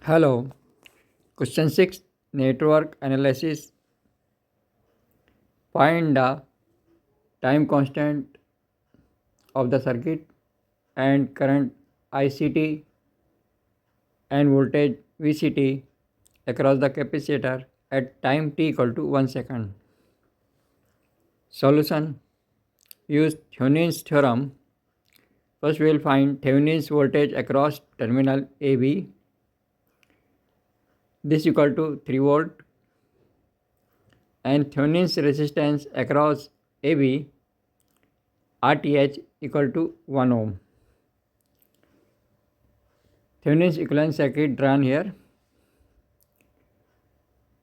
Hello. Question 6, Network analysis. Find the time constant of the circuit and current ICT and voltage VCT across the capacitor at time t equal to 1 second. Solution. Use Thevenin's theorem. First we will find Thevenin's voltage across terminal AB. This equal to 3 volt, and Thevenin's resistance across AB RTH equal to 1 ohm. Thevenin's equivalent circuit drawn here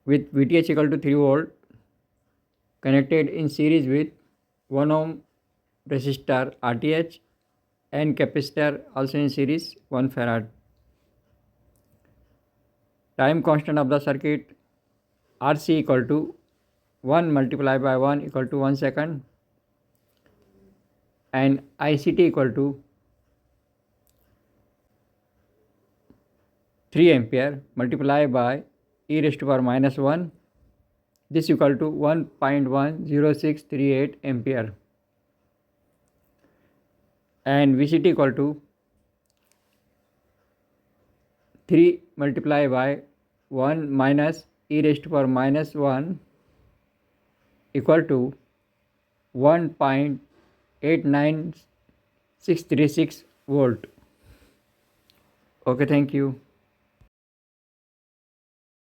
with VTH equal to 3 volt connected in series with 1 ohm resistor RTH and capacitor also in series 1 farad. Time constant of the circuit RC equal to 1 multiplied by 1 equal to 1 second, and ICT equal to 3 ampere multiplied by e raised to power minus 1. This equal to 1.10638 ampere, and VCT equal to 3 multiplied by 1 minus e raised to power minus 1 equal to 1.89636 volt. Okay, thank you.